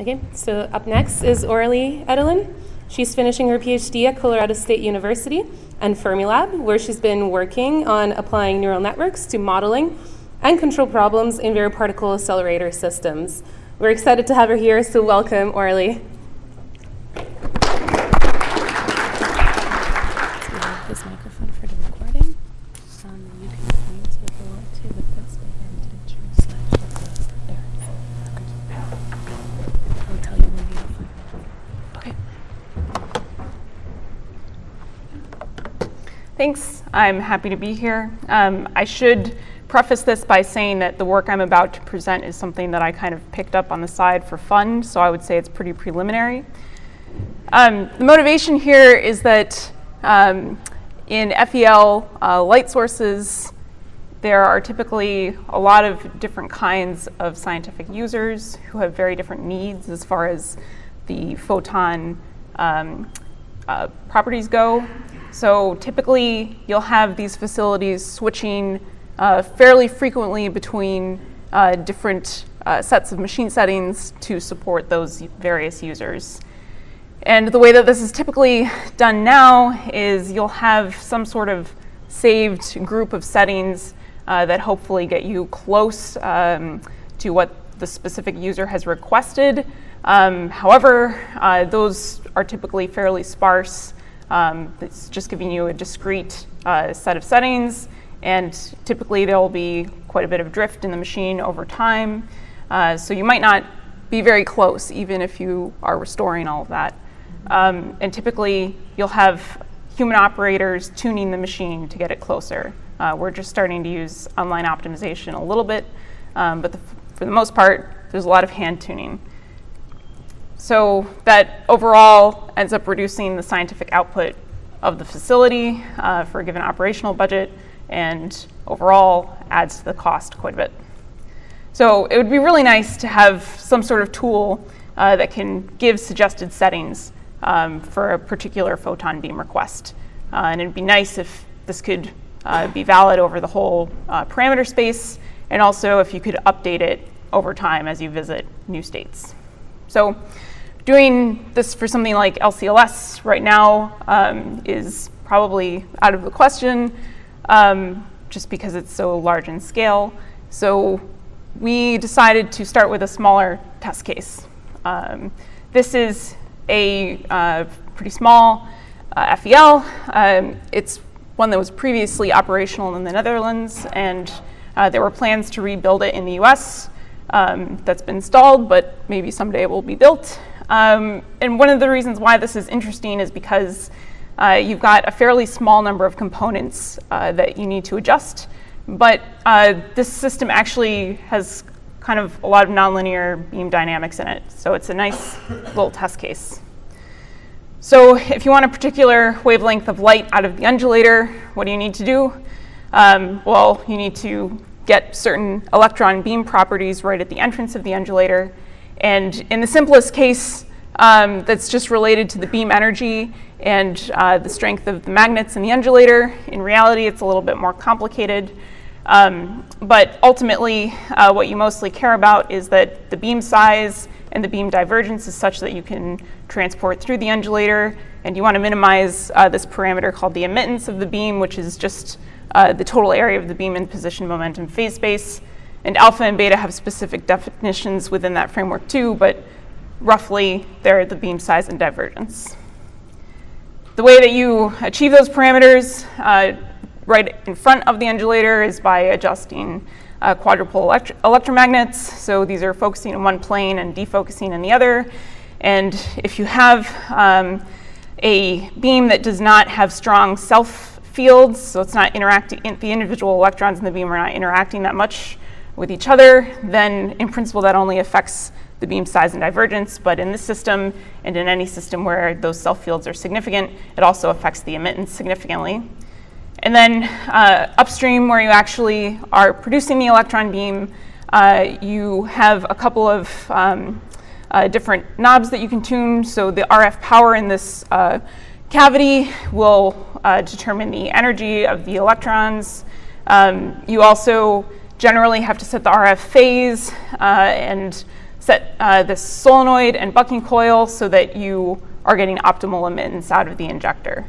Okay, so up next is Auralee Edelen. She's finishing her PhD at Colorado State University and Fermilab, where she's been working on applying neural networks to modeling and control problems in variparticle accelerator systems. We're excited to have her here, so welcome, Auralee. This microphone for the recording. You can point if you want to with this, but I didn't choose slideshow. There. I'll tell you when you're fine. Okay. Thanks. I'm happy to be here. I should preface this by saying that the work I'm about to present is something that I kind of picked up on the side for fun, so I would say it's pretty preliminary. The motivation here is that in FEL light sources, there are typically a lot of different kinds of scientific users who have very different needs as far as the photon properties go. So typically, you'll have these facilities switching fairly frequently between different sets of machine settings to support those various users. And the way that this is typically done now is you'll have some sort of saved group of settings that hopefully get you close to what the specific user has requested. However, those are typically fairly sparse. It's just giving you a discrete set of settings, and typically there will be quite a bit of drift in the machine over time. So you might not be very close, even if you are restoring all of that. And typically, you'll have human operators tuning the machine to get it closer. We're just starting to use online optimization a little bit, but for the most part, there's a lot of hand tuning. So that overall ends up reducing the scientific output of the facility for a given operational budget, and overall adds to the cost quite a bit. So it would be really nice to have some sort of tool that can give suggested settings for a particular photon beam request. And it'd be nice if this could be valid over the whole parameter space, and also if you could update it over time as you visit new states. So doing this for something like LCLS right now is probably out of the question, just because it's so large in scale. So we decided to start with a smaller test case. This is a pretty small FEL. It's one that was previously operational in the Netherlands, and there were plans to rebuild it in the US. That's been stalled, but maybe someday it will be built. And one of the reasons why this is interesting is because you've got a fairly small number of components that you need to adjust, but this system actually has kind of a lot of nonlinear beam dynamics in it. So it's a nice little test case. So if you want a particular wavelength of light out of the undulator, what do you need to do? Well, you need to get certain electron beam properties right at the entrance of the undulator. And in the simplest case, that's just related to the beam energy and the strength of the magnets in the undulator. In reality, it's a little bit more complicated. But ultimately, what you mostly care about is that the beam size and the beam divergence is such that you can transport through the undulator, and you want to minimize this parameter called the emittance of the beam, which is just the total area of the beam in position, momentum, phase space. And alpha and beta have specific definitions within that framework too, but roughly they're the beam size and divergence. The way that you achieve those parameters right in front of the undulator is by adjusting quadrupole electromagnets. So these are focusing in one plane and defocusing in the other. And if you have a beam that does not have strong self fields, so it's not interacting, the individual electrons in the beam are not interacting that much with each other, then in principle that only affects the beam size and divergence. But in this system, and in any system where those self fields are significant, it also affects the emittance significantly. And then upstream, where you actually are producing the electron beam, you have a couple of different knobs that you can tune. So the RF power in this cavity will determine the energy of the electrons. You also generally have to set the RF phase and set this solenoid and bucking coil so that you are getting optimal emittance out of the injector.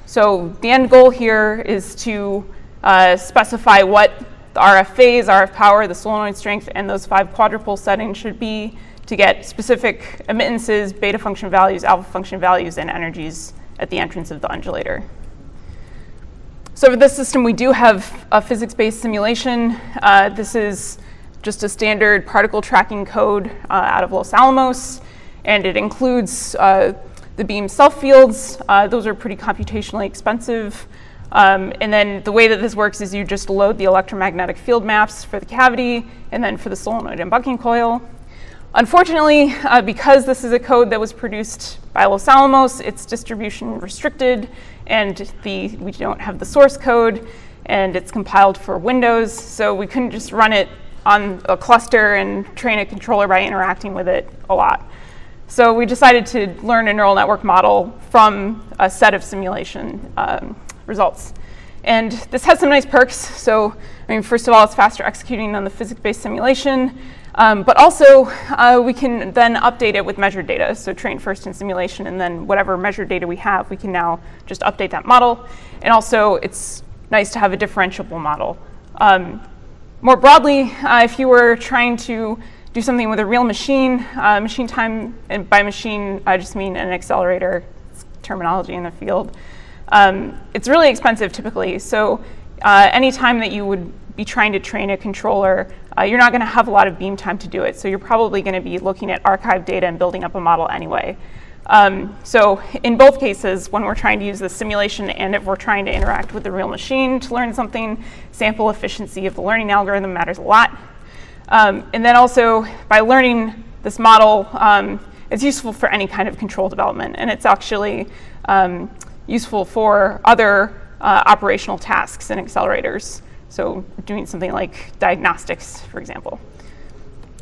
So the end goal here is to specify what the RF phase, RF power, the solenoid strength, and those 5 quadrupole settings should be to get specific emittances, beta function values, alpha function values, and energies at the entrance of the undulator. So for this system, we do have a physics-based simulation. This is just a standard particle tracking code out of Los Alamos, and it includes the beam self-fields. Those are pretty computationally expensive. And then the way that this works is you just load the electromagnetic field maps for the cavity and then for the solenoid and bucking coil. Unfortunately, because this is a code that was produced by Los Alamos, it's distribution restricted, and we don't have the source code, and it's compiled for Windows, so we couldn't just run it on a cluster and train a controller by interacting with it a lot. So we decided to learn a neural network model from a set of simulation results. And this has some nice perks. So, I mean, first of all, it's faster executing than the physics-based simulation. But also, we can then update it with measured data. So train first in simulation, and then whatever measured data we have, we can now just update that model. And also, it's nice to have a differentiable model. More broadly, if you were trying to do something with a real machine, machine time, and by machine, I just mean an accelerator. It's terminology in the field. It's really expensive typically. So any time that you would be trying to train a controller, you're not going to have a lot of beam time to do it. So you're probably going to be looking at archived data and building up a model anyway. So in both cases, when we're trying to use the simulation and if we're trying to interact with the real machine to learn something, sample efficiency of the learning algorithm matters a lot. And then also, by learning this model, it's useful for any kind of control development. And it's actually useful for other operational tasks and accelerators. So doing something like diagnostics, for example.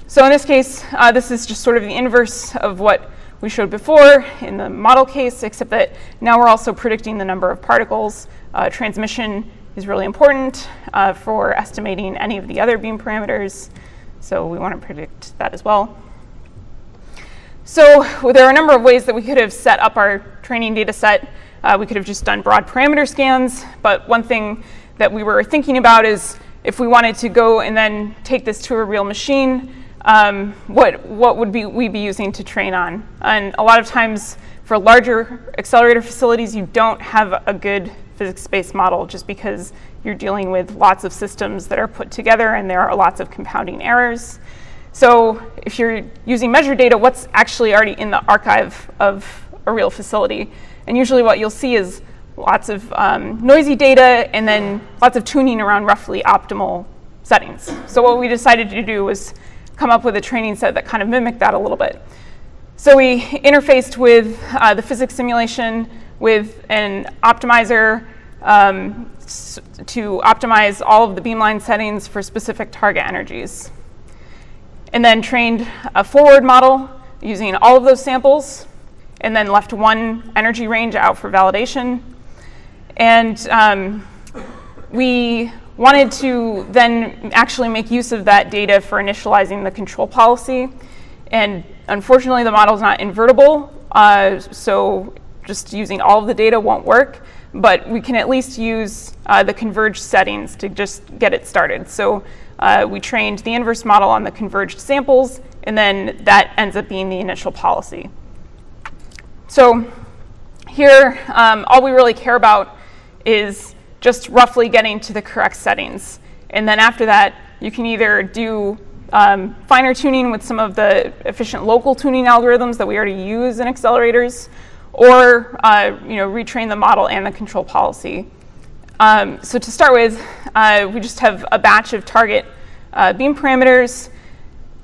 So in this case, this is just sort of the inverse of what we showed before in the model case, except that now we're also predicting the number of particles. Transmission is really important for estimating any of the other beam parameters. So we want to predict that as well. So there are a number of ways that we could have set up our training data set. We could have just done broad parameter scans, but one thing that we were thinking about is if we wanted to go and then take this to a real machine, what would we be using to train on? And a lot of times for larger accelerator facilities, you don't have a good physics-based model just because you're dealing with lots of systems that are put together and there are lots of compounding errors. So if you're using measured data, what's actually already in the archive of a real facility? And usually what you'll see is lots of noisy data and then lots of tuning around roughly optimal settings. So what we decided to do was come up with a training set that kind of mimicked that a little bit. So we interfaced with the physics simulation with an optimizer to optimize all of the beamline settings for specific target energies. And then trained a forward model using all of those samples, and then left one energy range out for validation. And we wanted to then actually make use of that data for initializing the control policy. And unfortunately, the model is not invertible, so just using all of the data won't work. But we can at least use the converged settings to just get it started. So we trained the inverse model on the converged samples, and then that ends up being the initial policy. So here, all we really care about is just roughly getting to the correct settings. And then after that, you can either do finer tuning with some of the efficient local tuning algorithms that we already use in accelerators, or retrain the model and the control policy. So to start with, we just have a batch of target beam parameters,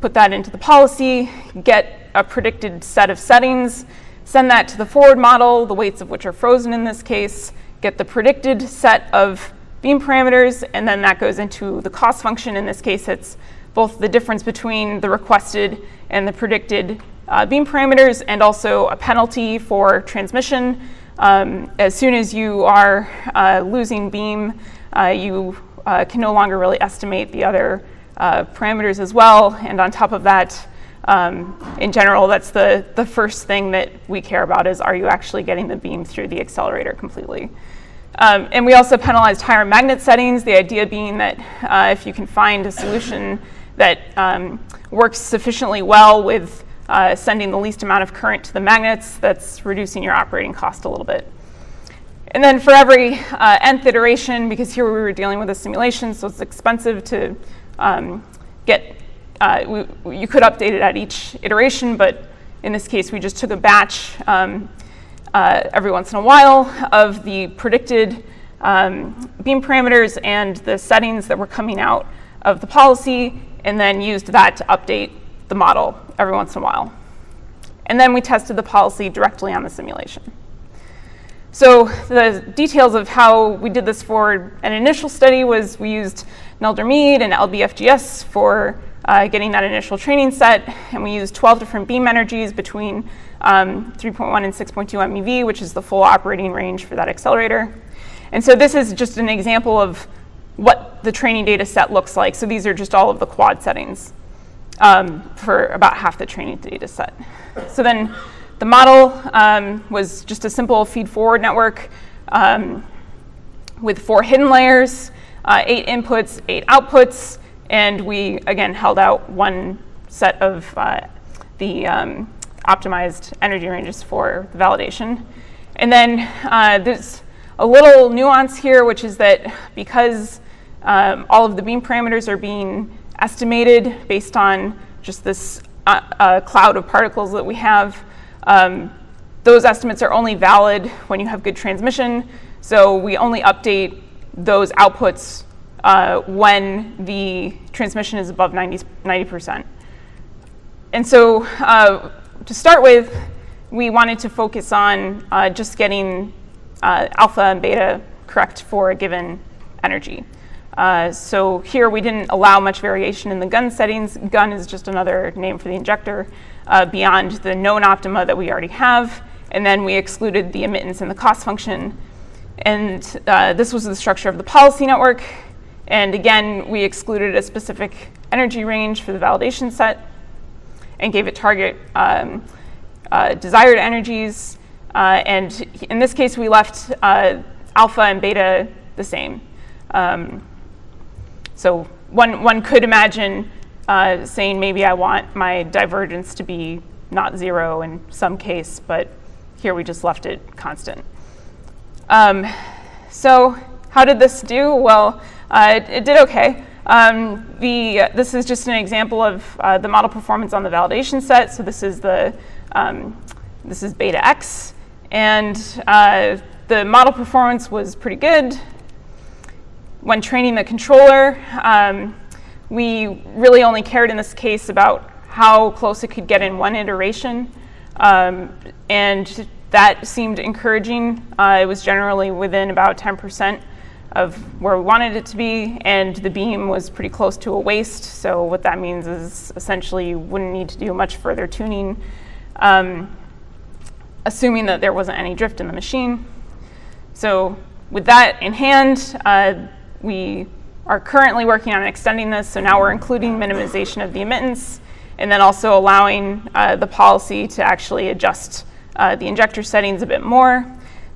put that into the policy, get a predicted set of settings, send that to the forward model, the weights of which are frozen in this case, get the predicted set of beam parameters, and then that goes into the cost function. In this case, it's both the difference between the requested and the predicted beam parameters, and also a penalty for transmission. As soon as you are losing beam, you can no longer really estimate the other parameters as well. And on top of that, in general, that's the first thing that we care about is, are you actually getting the beam through the accelerator completely? And we also penalized higher magnet settings, the idea being that if you can find a solution that works sufficiently well with sending the least amount of current to the magnets, that's reducing your operating cost a little bit. And then for every nth iteration, because here we were dealing with a simulation, so it's expensive to get, you could update it at each iteration, but in this case, we just took a batch every once in a while of the predicted beam parameters and the settings that were coming out of the policy, and then used that to update the model every once in a while. And then we tested the policy directly on the simulation. So the details of how we did this for an initial study was we used Nelder-Mead and LBFGS for getting that initial training set, and we used 12 different beam energies between 3.1 and 6.2 MeV, which is the full operating range for that accelerator. And so this is just an example of what the training data set looks like. So these are just all of the quad settings for about half the training data set. So then the model was just a simple feed-forward network with 4 hidden layers, 8 inputs, 8 outputs, and we, again, held out one set of the optimized energy ranges for the validation. And then there's a little nuance here, which is that because all of the beam parameters are being estimated based on just this cloud of particles that we have, those estimates are only valid when you have good transmission. So we only update those outputs when the transmission is above 90%. And so to start with, we wanted to focus on just getting alpha and beta correct for a given energy. So here we didn't allow much variation in the gun settings. Gun is just another name for the injector beyond the known optima that we already have. And then we excluded the emittance and the cost function. And this was the structure of the policy network. And again, we excluded a specific energy range for the validation set and gave it target desired energies. And in this case, we left alpha and beta the same. So one could imagine saying maybe I want my divergence to be not 0 in some case, but here we just left it constant. So how did this do? Well, it did okay. This is just an example of the model performance on the validation set. So this is this is beta X, and the model performance was pretty good. When training the controller, we really only cared in this case about how close it could get in one iteration, and that seemed encouraging. It was generally within about 10% of where we wanted it to be, and the beam was pretty close to a waist. So what that means is essentially you wouldn't need to do much further tuning, assuming that there wasn't any drift in the machine. So with that in hand, we are currently working on extending this. So now we're including minimization of the emittance, and then also allowing the policy to actually adjust the injector settings a bit more.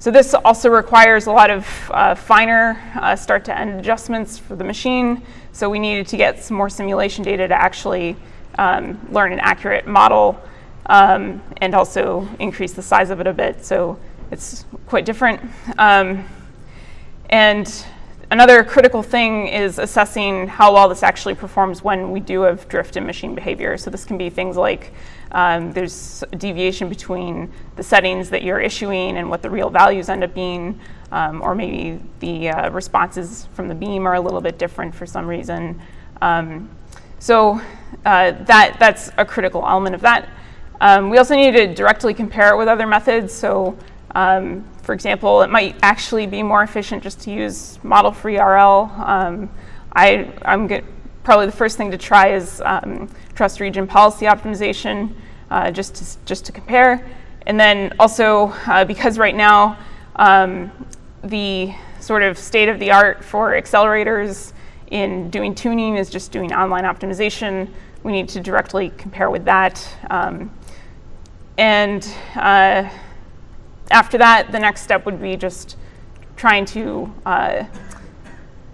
So this also requires a lot of finer start-to-end adjustments for the machine. So we needed to get some more simulation data to actually learn an accurate model and also increase the size of it a bit. So it's quite different. And another critical thing is assessing how well this actually performs when we do have drift in machine behavior. So this can be things like there's a deviation between the settings that you're issuing and what the real values end up being, or maybe the responses from the beam are a little bit different for some reason. So that's a critical element of that. We also need to directly compare it with other methods. So for example, it might actually be more efficient just to use model-free RL. Probably the first thing to try is trust region policy optimization, just to compare. And then also, because right now the sort of state of the art for accelerators in doing tuning is just doing online optimization. We need to directly compare with that. After that, the next step would be just trying to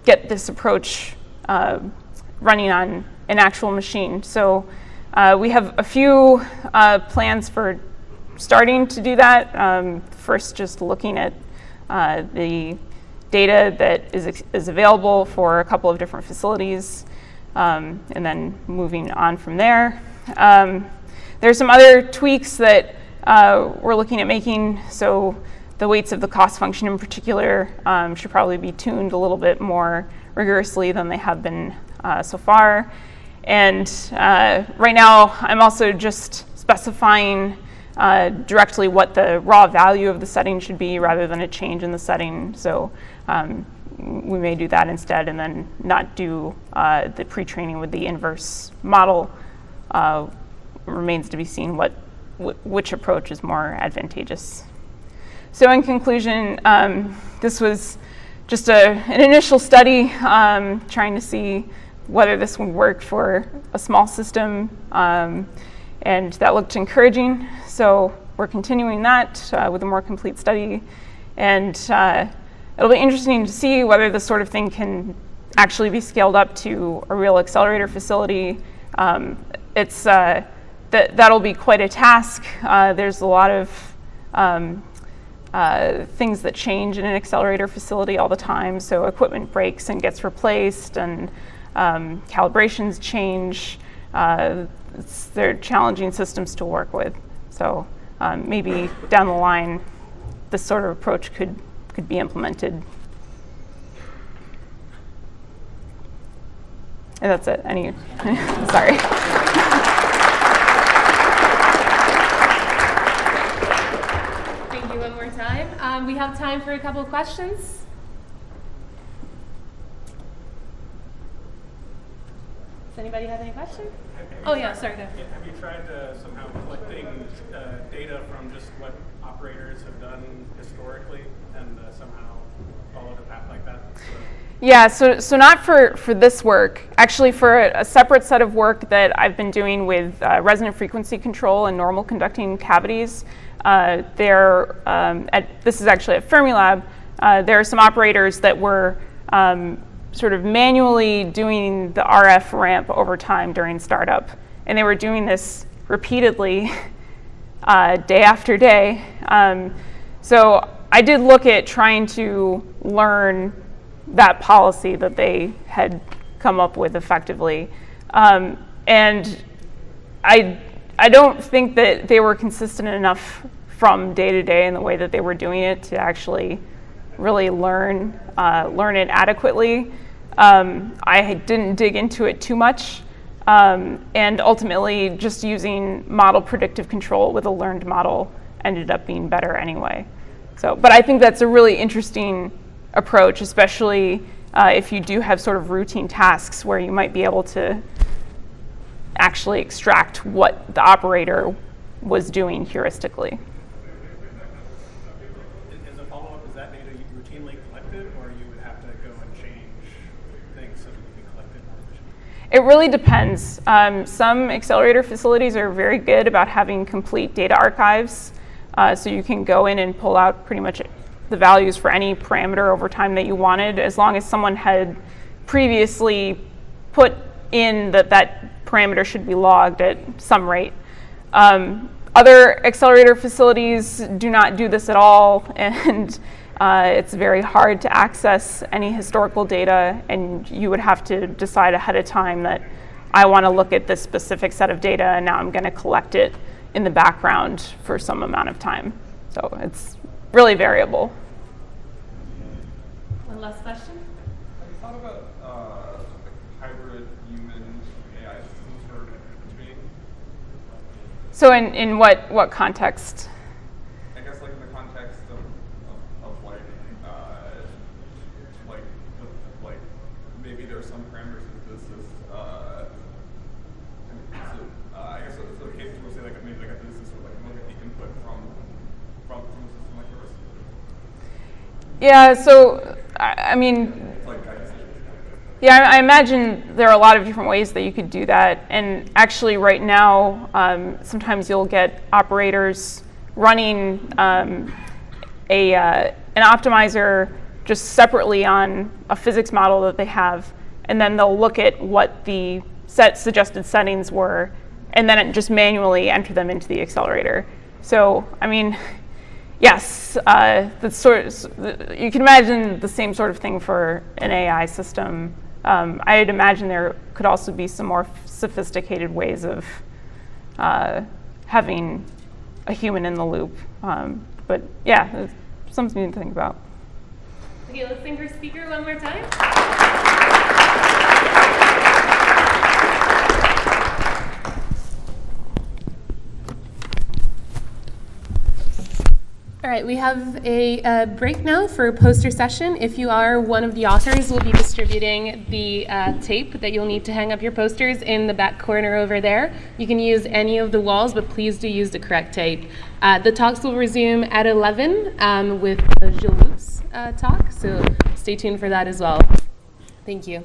get this approach running on an actual machine. So we have a few plans for starting to do that. First, just looking at the data that is available for a couple of different facilities, and then moving on from there. There's some other tweaks that we're looking at making. So the weights of the cost function in particular should probably be tuned a little bit more rigorously than they have been so far. And right now, I'm also just specifying directly what the raw value of the setting should be rather than a change in the setting. So we may do that instead and then not do the pre-training with the inverse model. Remains to be seen which approach is more advantageous. So in conclusion, this was just an initial study trying to see whether this would work for a small system, and that looked encouraging. So we're continuing that with a more complete study, and it'll be interesting to see whether this sort of thing can actually be scaled up to a real accelerator facility. That'll be quite a task. There's a lot of things that change in an accelerator facility all the time. So equipment breaks and gets replaced, and calibrations change. They're challenging systems to work with. So maybe down the line, this sort of approach could be implemented. And that's it. Sorry. Thank you one more time. We have time for a couple of questions. Does anybody have any questions? Oh yeah, sorry, go ahead. Have you tried somehow collecting data from just what operators have done historically and somehow followed a path like that? Yeah, so not for this work. Actually, for a separate set of work that I've been doing with resonant frequency control and normal conducting cavities, this is actually at Fermilab, there are some operators that were sort of manually doing the RF ramp over time during startup. And they were doing this repeatedly day after day. So I did look at trying to learn that policy that they had come up with effectively. And I don't think that they were consistent enough from day to day in the way that they were doing it to actually really learn it adequately. I didn't dig into it too much, and ultimately just using model predictive control with a learned model ended up being better anyway. So, but I think that's a really interesting approach, especially if you do have sort of routine tasks where you might be able to actually extract what the operator was doing heuristically. As a follow-up, is that data routinely collected, or you would have to go and change things so that it could be collected more efficiently? It really depends. Some accelerator facilities are very good about having complete data archives, so you can go in and pull out pretty much the values for any parameter over time that you wanted, as long as someone had previously put in that parameter should be logged at some rate. Other accelerator facilities do not do this at all, and it's very hard to access any historical data, and you would have to decide ahead of time that I want to look at this specific set of data, and now I'm going to collect it in the background for some amount of time. So it's really variable. One last question. Have you thought about hybrid human AI systems for tuning? So in what context? I guess like in the context of like maybe there are some parameters of this I guess so the case we'll say like maybe like a physicist would like look at the input from a system like yours. Yeah, so I mean, Like guidance. Yeah, I imagine there are a lot of different ways that you could do that. And actually right now, sometimes you'll get operators running an optimizer just separately on a physics model that they have. And then they'll look at what the suggested settings were, and then just manually enter them into the accelerator. So, I mean, yes, you can imagine the same sort of thing for an AI system. I'd imagine there could also be some more sophisticated ways of having a human in the loop. But yeah, it's something to think about. Okay, let's thank our speaker one more time. All right, we have a break now for a poster session. If you are one of the authors, we'll be distributing the tape that you'll need to hang up your posters in the back corner over there. You can use any of the walls, but please do use the correct tape. The talks will resume at 11 with Gilles Loup's talk, so stay tuned for that as well. Thank you.